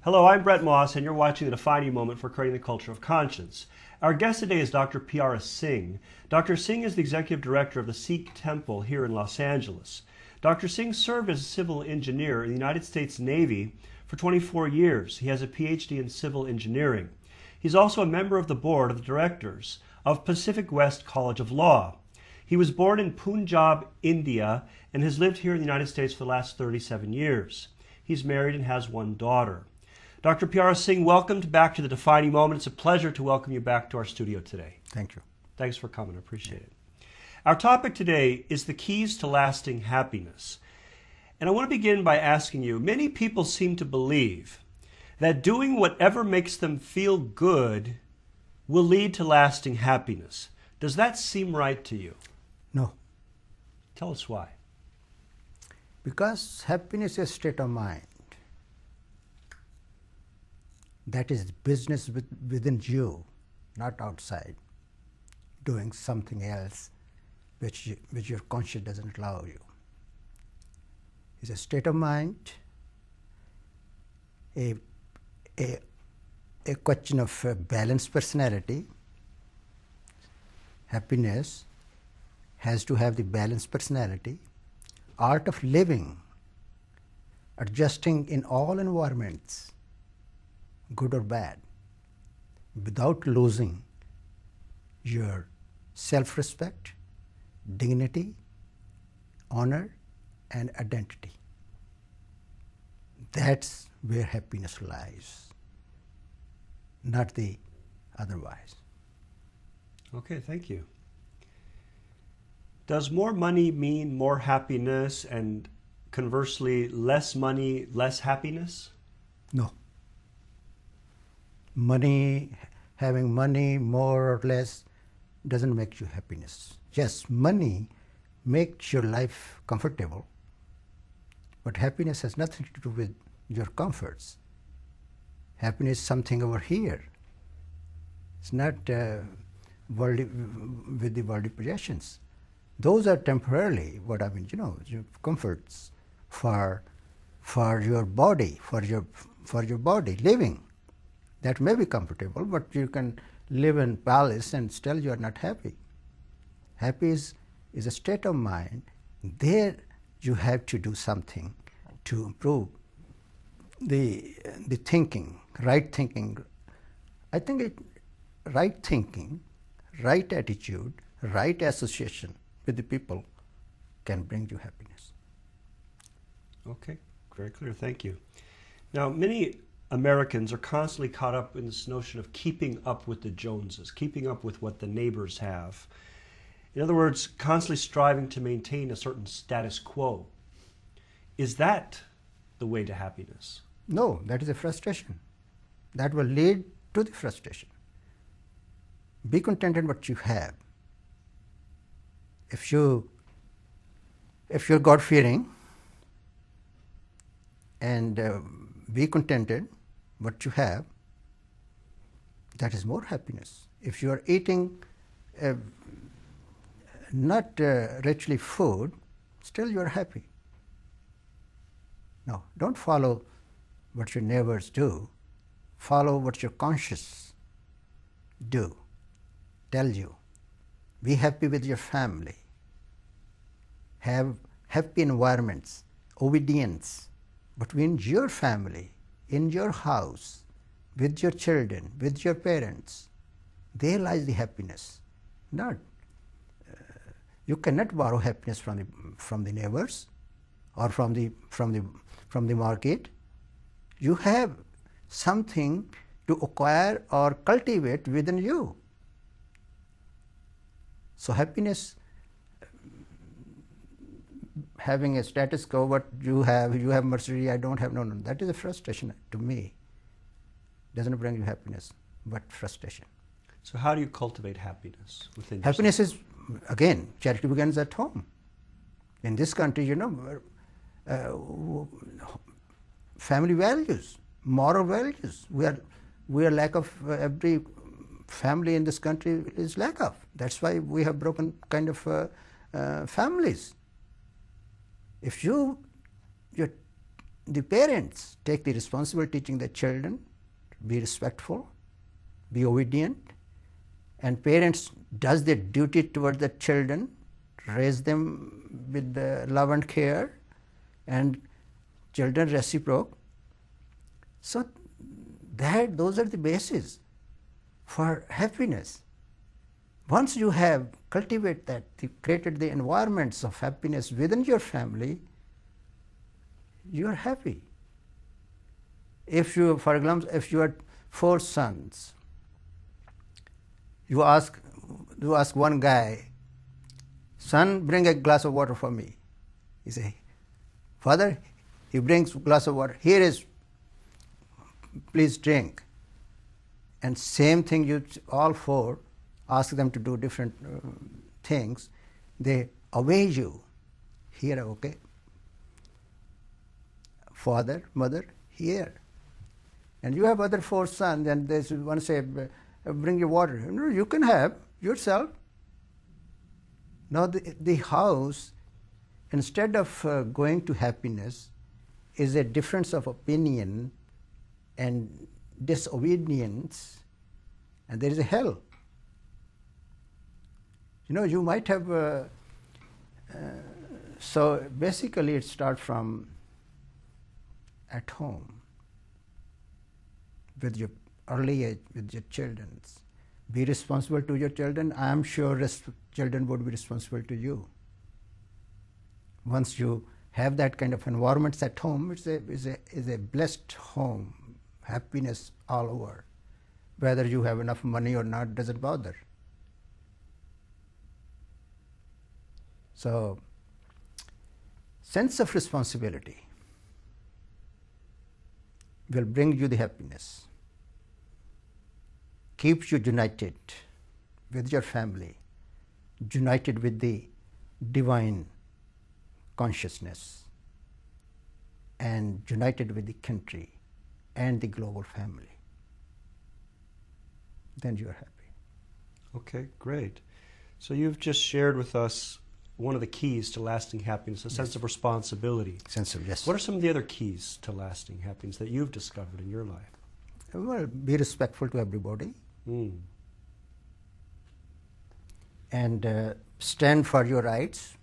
Hello, I'm Bret and you're watching the defining moment for creating the culture of conscience. Our guest today is Dr. Piara Singh. Dr. Singh is the executive director of the Sikh temple here in Los Angeles. Dr. Singh served as a civil engineer in the United States Navy for 24 years. He has a PhD in civil engineering. He's also a member of the board of directors of Pacific West College of Law. He was born in Punjab, India, and has lived here in the United States for the last 37 years. He's married and has one daughter. Dr. Piara Singh, welcome back to the Defining Moment. It's a pleasure to welcome you back to our studio today. Thank you. Thanks for coming. I appreciate it. Our topic today is the keys to lasting happiness. And I want to begin by asking you, many people seem to believe that doing whatever makes them feel good will lead to lasting happiness. Does that seem right to you? No. Tell us why. Because happiness is a state of mind. That is business within you, not outside, doing something else which your conscience doesn't allow you. It's a state of mind, a question of balanced personality. Happiness has to have the balanced personality, art of living, adjusting in all environments, good or bad, without losing your self-respect, dignity, honor, and identity. That's where happiness lies, not the otherwise. Okay, thank you. Does more money mean more happiness, and conversely, less money, less happiness? No. Having money more or less doesn't make you happiness. Yes, money makes your life comfortable, but happiness has nothing to do with your comforts. Happiness is something over here. It's not worldly, with the worldly possessions. Those are temporarily, your comforts for your body, for your body living. That may be comfortable, but you can live in palace and still you are not happy. Happy is a state of mind. There you have to do something to improve the thinking, right thinking. I think right thinking, right attitude, right association with the people can bring you happiness. Okay, very clear. Thank you. Now, many Americans are constantly caught up in this notion of keeping up with the Joneses, keeping up with what the neighbors have. In other words, constantly striving to maintain a certain status quo. Is that the way to happiness? No, that is a frustration. That will lead to the frustration. Be content in what you have. If you're God-fearing and be contented what you have, that is more happiness. If you are eating not richly food, still you are happy. No, don't follow what your neighbors do. Follow what your conscience do, tell you. Be happy with your family. Have happy environments, obedience between your family, in your house, with your children, with your parents. There lies the happiness. Not you cannot borrow happiness from the neighbors or from the market. You have something to acquire or cultivate within you. So happiness, having a status quo, what you have Mercedes, I don't have, no, that is a frustration to me. Doesn't bring you happiness, but frustration. So how do you cultivate happiness within yourself? Happiness is, again, charity begins at home. In this country, family values, moral values. We are lack of every family in this country is lack of. That's why we have broken kind of families. If your the parents take the responsibility teaching the children, be respectful, be obedient, and parents does their duty toward the children, raise them with the love and care, and children reciproc. So those are the bases for happiness. Once you have cultivated that, you created the environments of happiness within your family, you are happy. If you, for example, if you had 4 sons, you ask one guy, son, bring a glass of water for me. He say, father, he brings a glass of water. Here is, please drink. And same thing, you all 4 ask them to do different things. They obey you. Here, okay. Father, mother, here. And you have other 4 sons, and there's one say, bring your water. No, you can have yourself. Now the house, instead of going to happiness, is a difference of opinion and disobedience, and there is a hell. You know, you might have, so basically it starts from at home, with your early age, with your children. Be responsible to your children. I am sure children would be responsible to you. Once you have that kind of environments at home, it's a blessed home, happiness all over. Whether you have enough money or not doesn't bother. So, sense of responsibility will bring you the happiness, keeps you united with your family, united with the divine consciousness, and united with the country and the global family. Then you are happy. Okay, great. So you've just shared with us one of the keys to lasting happiness, a sense of responsibility. Sense of, yes. What are some of the other keys to lasting happiness that you've discovered in your life? Well, be respectful to everybody. And stand for your rights.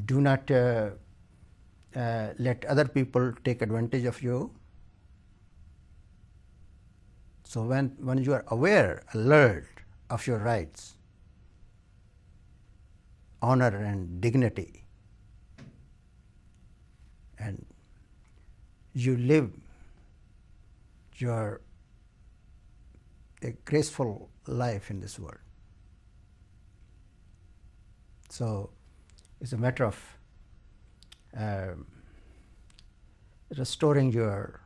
Do not let other people take advantage of you. So when you are aware, alert of your rights, honor and dignity, and you live a graceful life in this world. So it's a matter of restoring your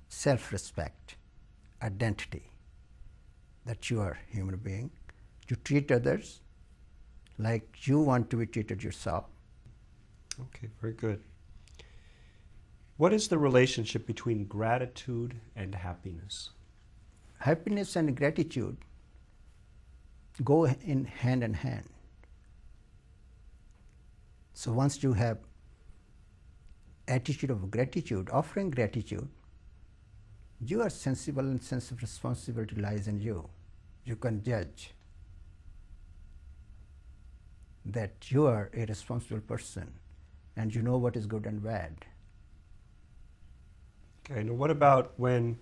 self-respect, identity, that you are a human being. You treat others like you want to be treated yourself. Okay, very good. What is the relationship between gratitude and happiness? Happiness and gratitude go in hand. So once you have attitude of gratitude, offering gratitude, you are sensible and sense of responsibility lies in you. You can judge that you are a responsible person and you know what is good and bad. Okay, now what about when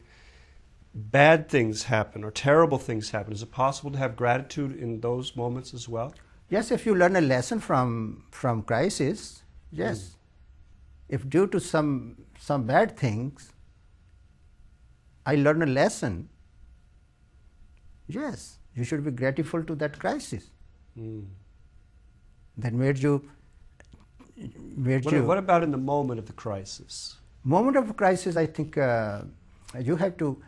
bad things happen or terrible things happen? Is it possible to have gratitude in those moments as well? Yes, if you learn a lesson from crisis, yes. If due to some bad things, I learn a lesson, yes, you should be grateful to that crisis. That made you. What about in the moment of the crisis? Moment of crisis, I think you have to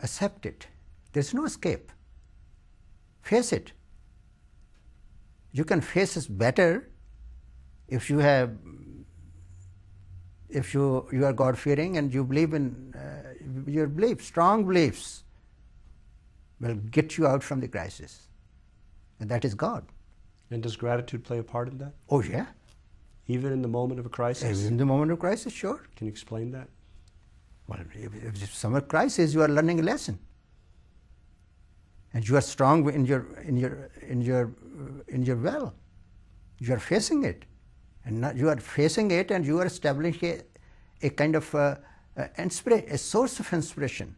accept it. There's no escape. Face it. You can face it better if you are God-fearing and you believe in your beliefs, strong beliefs will get you out from the crisis. And that is God. And does gratitude play a part in that? Oh, yeah. Even in the moment of a crisis? In the moment of crisis, sure. Can you explain that? Well, if some crisis, you are learning a lesson, and you are strong in your well. You are facing it, and you are facing it, and you are establishing a kind of a source of inspiration.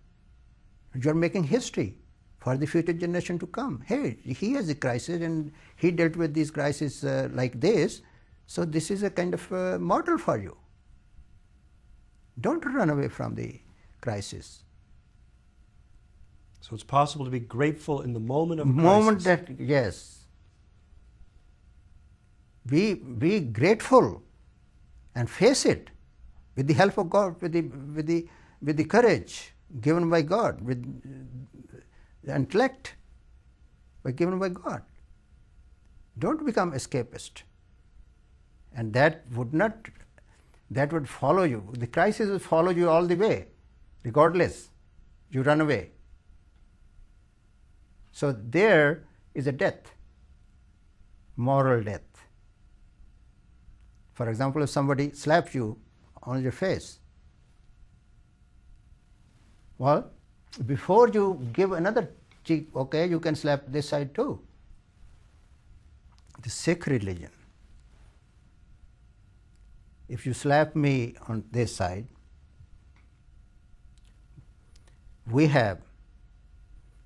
You are making history for the future generation to come. Hey, he has a crisis, and he dealt with these crises like this. So this is a kind of model for you. Don't run away from the crisis. So it's possible to be grateful in the moment of crisis. Yes. Be grateful and face it with the help of God, with the courage given by God, with the intellect given by God. Don't become escapist. And that would follow you. The crisis will follow you all the way, regardless. You run away. So there is a death, moral death. For example, if somebody slaps you on your face, well, before you give another cheek, okay, you can slap this side too. The Sikh religion, if you slap me on this side, we have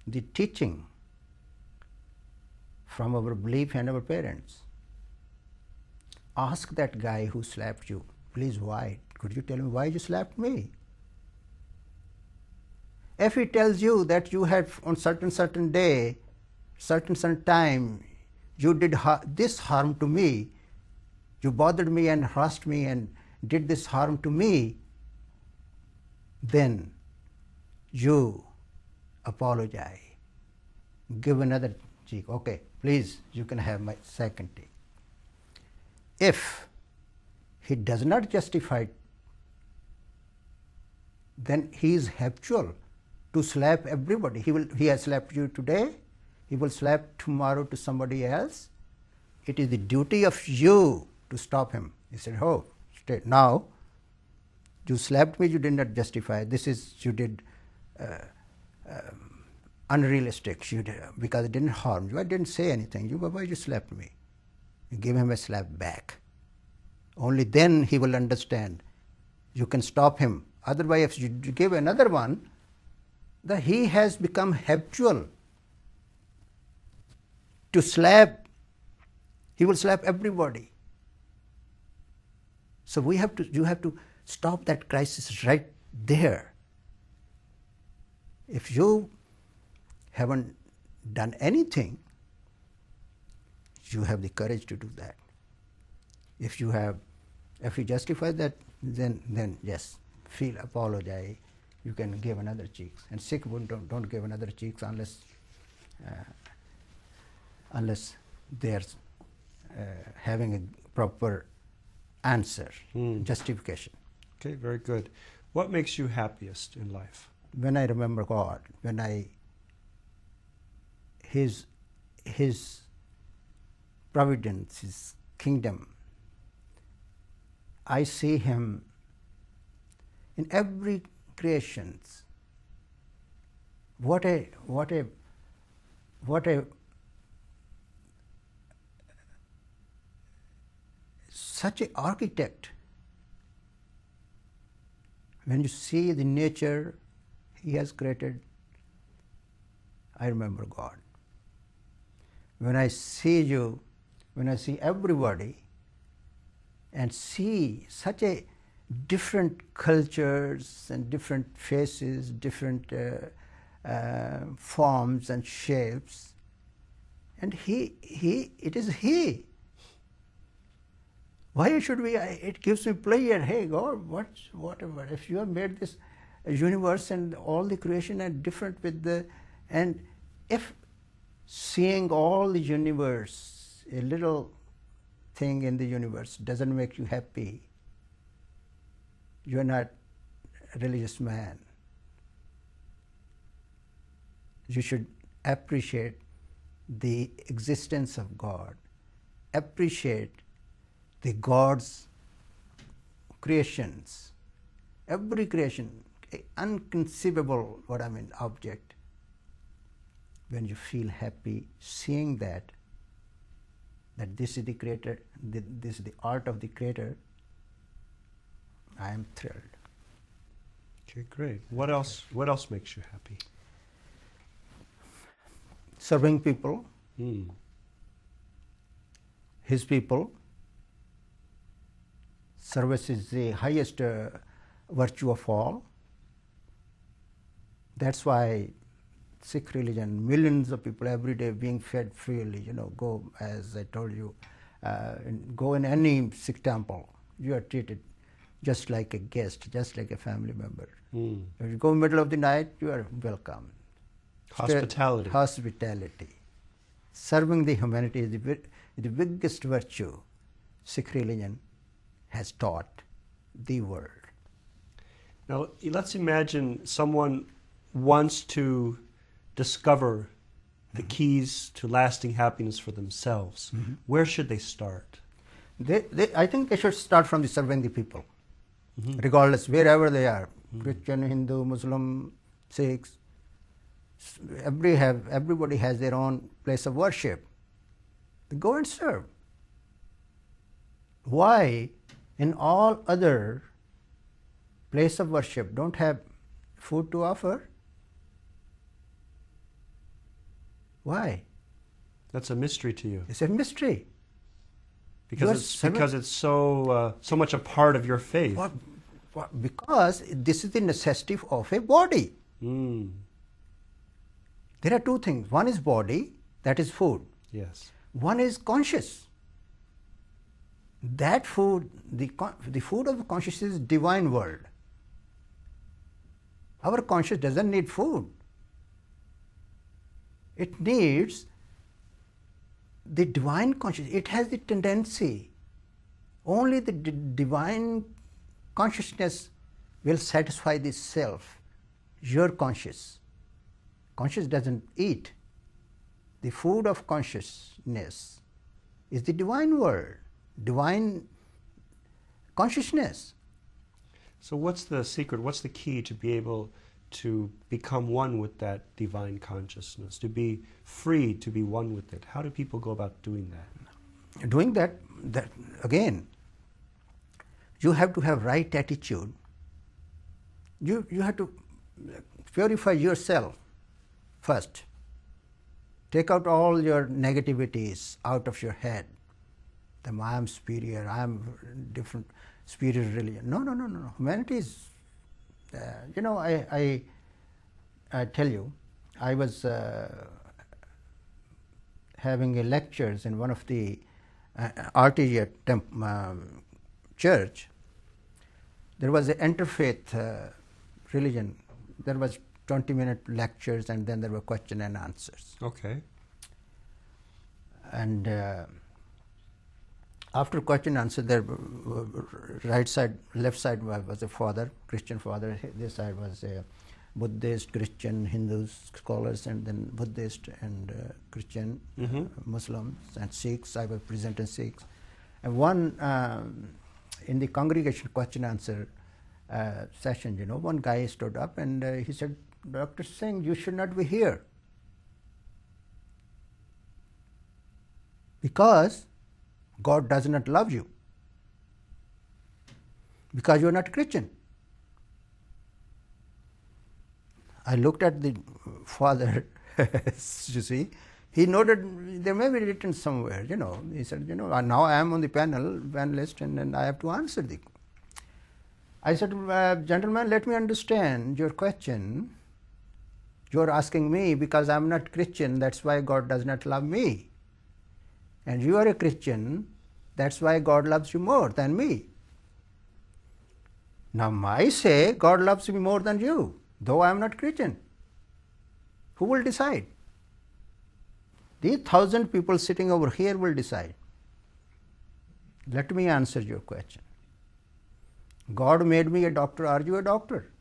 the teaching from our belief and our parents. Ask that guy who slapped you, please, why? Could you tell me why you slapped me? If he tells you that you had on certain day, certain time, you did this harm to me, you bothered me and harassed me and did this harm to me, then you apologize. Give another cheek. Okay, please, you can have my second cheek. If he does not justify it, then he is habitual to slap everybody. He has slapped you today, he will slap tomorrow to somebody else. It is the duty of you to stop him. He said, oh, stay. Now, you slapped me, you did not justify. This is, you did unrealistic, because it didn't harm you. I didn't say anything. Why you slapped me? You give him a slap back. Only then he will understand. You can stop him. Otherwise, if you give another one, he has become habitual to slap. He will slap everybody. So you have to stop that crisis right there. If you haven't done anything, you have the courage to do that. If you justify that, then yes, apologize. You can give another cheek. And Sikh don't give another cheek unless they are having a proper answer, justification. Okay, very good. What makes you happiest in life? When I remember God, His providence, His kingdom, I see Him in every creations. What a such an architect. When you see the nature He has created, I remember God. When I see you, when I see everybody, and see such a different cultures and different faces, different forms and shapes, and it is He. Why should we? It gives me pleasure. Hey God, whatever. If you have made this universe and all the creation are different and if seeing all the universe, a little thing in the universe doesn't make you happy, you are not a religious man. You should appreciate the existence of God, appreciate the God's creations, every creation, unconceivable, object. When you feel happy seeing that this is the Creator, this is the art of the Creator, I am thrilled. Okay, great. What else? What else makes you happy? Serving people, His people. Service is the highest virtue of all. That's why Sikh religion, millions of people every day being fed freely, go, as I told you, go in any Sikh temple, you are treated just like a guest, just like a family member. If you go in the middle of the night, you are welcome. Hospitality. Hospitality. Serving the humanity is the biggest virtue Sikh religion has taught the world. Now, let's imagine someone wants to discover the keys to lasting happiness for themselves. Where should they start? I think they should start from the serving the people, regardless, wherever they are, Christian, Hindu, Muslim, Sikhs. Everybody has their own place of worship. They go and serve. Why in all other place of worship don't have food to offer? Why? That's a mystery to you. It's a mystery. Because it's so much a part of your faith. Because this is the necessity of a body. There are two things. One is body, that is food. Yes. One is conscious. That food, the food of the consciousness is divine world. Our conscious doesn't need food. It needs the divine consciousness. It has the tendency. Only the divine consciousness will satisfy the self. Your conscious. Conscious doesn't eat. The food of consciousness is the divine world, divine consciousness. So what's the secret? What's the key to be able to become one with that divine consciousness, to be free, to be one with it? How do people go about doing that? Doing that again, you have to have right attitude. You have to purify yourself first. Take out all your negativities out of your head. I am superior, I am different, superior religion. No. Humanity is, I tell you, I was having a lectures in one of the RTG church. There was an interfaith religion. There was 20-minute lectures, and then there were question and answers. Okay. And after question and answer, there right side, left side was a father, Christian father. This side was a Buddhist, Christian, Hindus, scholars, and then Buddhist and Christian, Muslims and Sikhs. I was presenting Sikhs. And one in the congregation question answer session, one guy stood up and he said, "Dr. Singh, you should not be here. Because God does not love you. Because you are not Christian." I looked at the father, you see, he noted there may be written somewhere, He said, now I am on the panelist, and I have to answer the. I said, gentlemen, let me understand your question. You are asking me because I am not Christian, that's why God does not love me. And you are a Christian, that's why God loves you more than me. Now I say God loves me more than you, though I am not Christian. Who will decide? These 1,000 people sitting over here will decide. Let me answer your question. God made me a doctor. Are you a doctor?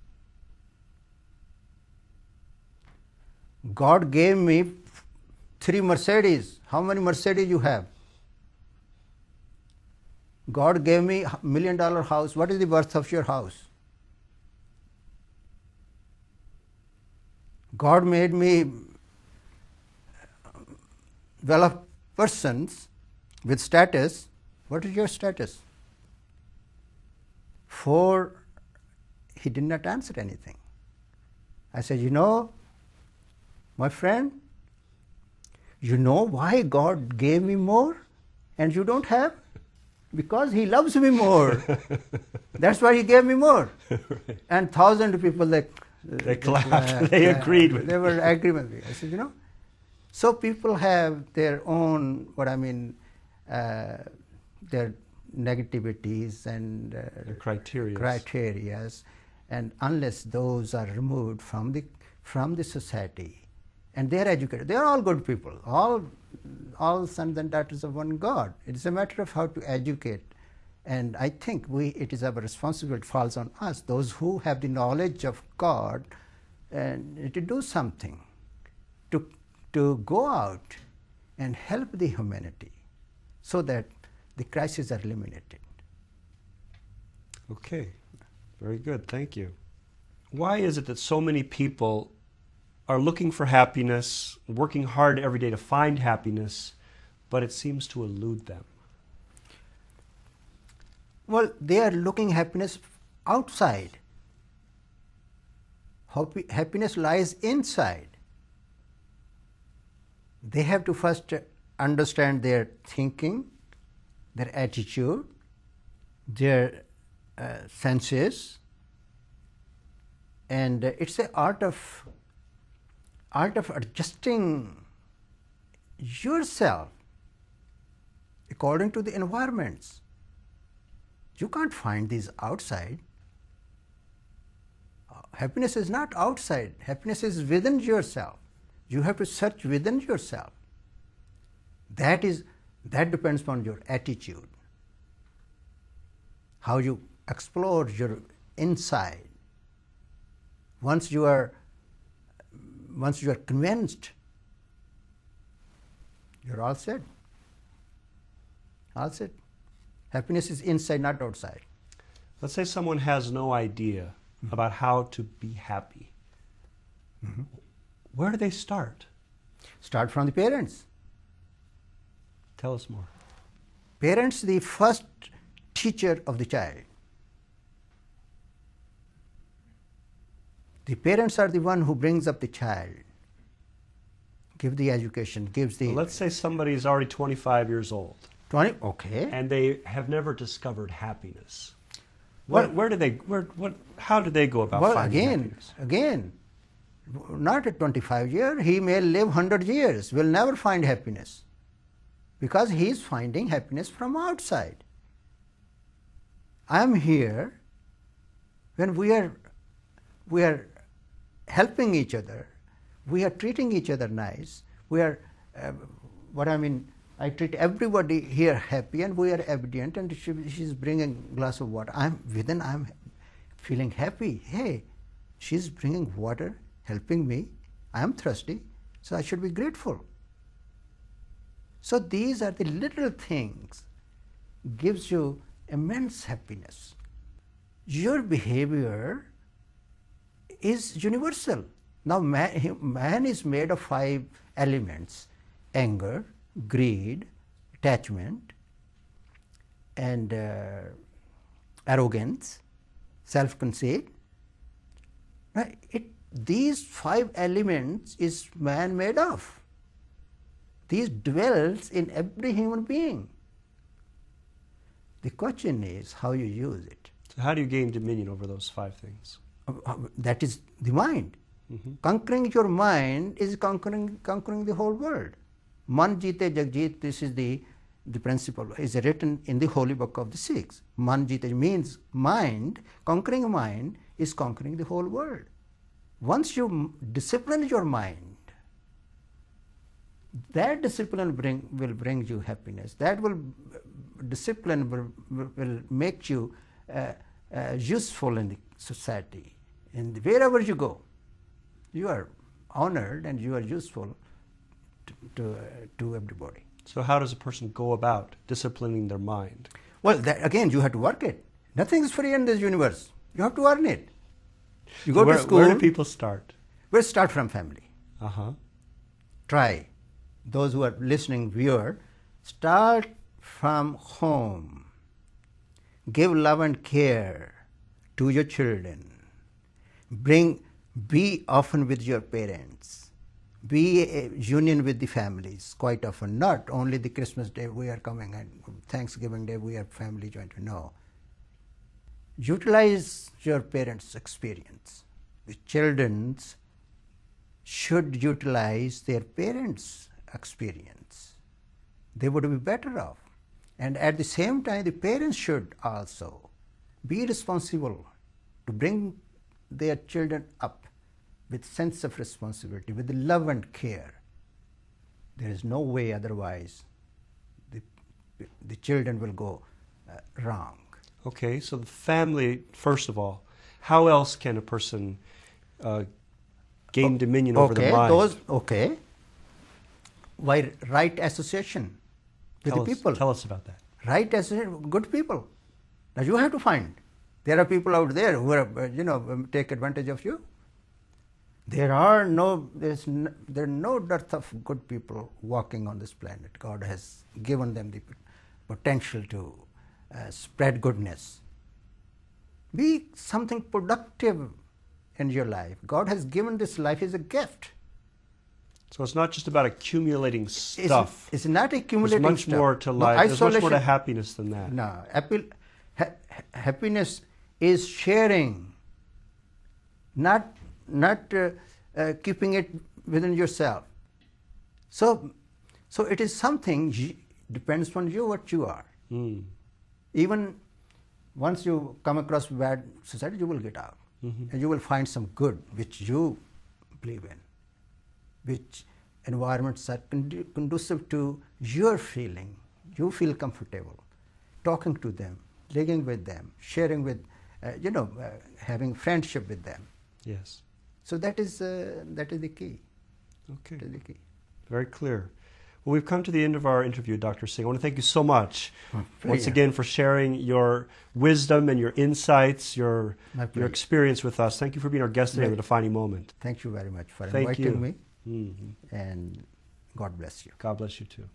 God gave me 3 Mercedes. How many Mercedes you have? God gave me $1 million house. What is the worth of your house? God made me well-off persons with status. What is your status? For he did not answer anything. I said, you know, my friend, you know why God gave me more and you don't have? Because he loves me more. That's why he gave me more. Right. And thousands of people they clapped. They agreed with They were agreeing with me. I said, you know, so people have their own, their negativities and criterias, and unless those are removed from the society, and they are educated, they are all good people, all sons and daughters of one God. It is a matter of how to educate, and I think it is our responsibility, it falls on us, those who have the knowledge of God, and to do something, to go out and help the humanity so that the crises are eliminated. Okay, very good, thank you. Why is it that so many people are looking for happiness, working hard every day to find happiness, but it seems to elude them? Well, they are looking happiness outside. Happiness lies inside. They have to first understand their thinking, their attitude, their senses, and it's an art of adjusting yourself according to the environments. You can't find these outside. Happiness is not outside. Happiness is within yourself. You have to search within yourself. That depends on your attitude, how you explore your inside. Once you are convinced, you're all set. All set. Happiness is inside, not outside. Let's say someone has no idea about how to be happy. Mm-hmm. Where do they start? Start from the parents. Tell us more. Parents, the first teacher of the child. The parents are the one who brings up the child, give the education, gives the... Well, let's say somebody is already 25 years old. 20? Okay. And they have never discovered happiness. How do they go about finding happiness? Again, not at 25 years, he may live 100 years, will never find happiness, because he is finding happiness from outside. I am here when we are helping each other, we are treating each other nice, we are, I treat everybody here happy, and we are obedient, and she's bringing a glass of water. I'm feeling happy. Hey, she's bringing water, helping me. I'm thirsty, so I should be grateful. So these are the little things gives you immense happiness. Your behavior is universal. Now man is made of 5 elements: anger, greed, attachment, and arrogance, self-conceit. Right? These 5 elements is man made of. These dwells in every human being. The question is how you use it. So how do you gain dominion over those 5 things? That is the mind. Mm-hmm. Conquering your mind is conquering the whole world. Man jeete jagjeet, this is the principle, is written in the holy book of the Sikhs. Man jeete means mind, conquering mind is conquering the whole world. Once you discipline your mind, that discipline will bring you happiness. That discipline will make you useful in the society. And wherever you go, you are honored and you are useful to everybody. So how does a person go about disciplining their mind? Well, again, you have to work it. Nothing is free in this universe. You have to earn it. You go to school. Where do people start? We'll start from family. Uh-huh. Try. Those who are listening, viewer, start from home. Give love and care to your children. Be often with your parents. Be a union with the families quite often. Not only the Christmas Day we are coming and Thanksgiving Day we are family joint. No. Utilize your parents' experience. The children should utilize their parents' experience. They would be better off. And at the same time, the parents should also be responsible to bring their children up with sense of responsibility, with love and care. There is no way otherwise the children will go wrong. Okay, so the family, first of all, how else can a person gain dominion over the mind? Why right association with the people. Tell us about that. Right association, good people. Now you have to find. There are people out there who are, take advantage of you. There are no dearth of good people walking on this planet. God has given them the potential to spread goodness. Be something productive in your life. God has given this life as a gift. So it's not just about accumulating stuff. It's not accumulating There's much stuff. more to life. There's much more to happiness than that. No, happiness is sharing, not keeping it within yourself. So it is something, depends on you what you are. Even once you come across bad society, you will get out. And you will find some good which you believe in, which environments are conducive to your feeling. You feel comfortable talking to them, living with them, sharing with, having friendship with them. Yes. So that is the key. Okay. That is the key. Very clear. Well, we've come to the end of our interview, Dr. Singh. I want to thank you so much once again for sharing your wisdom and your insights, your experience with us. Thank you for being our guest today on The Defining Moment. Thank you very much for inviting me. And God bless you. God bless you too.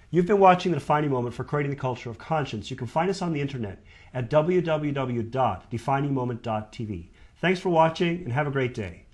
You've been watching The Defining Moment for Creating the Culture of Conscience. You can find us on the internet at www.definingmoment.tv. Thanks for watching and have a great day.